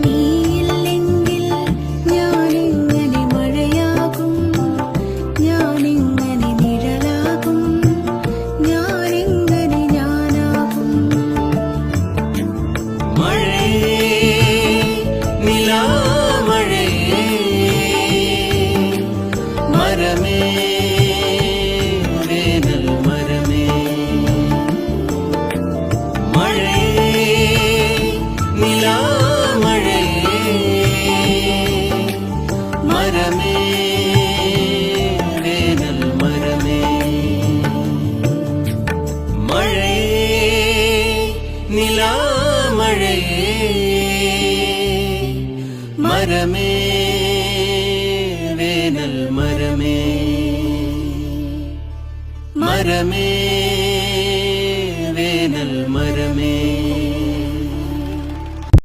നീയില്ലെങ്കിൽ ഞാനെങ്ങനെ മഴയാകും, ഞാനെങ്ങനെ നിഴലാകും, ഞാനെങ്ങനെ ഞാനാകും. മഴയേ നിലാമഴയേ മരമേ വേനൽ മരമേ. മഴയേ നിലാമഴയേ മരമേ വേനൽ മരമേ. മഴയേ നിലാമഴയേ മരമേ വേനൽ മരമേ. മരമേ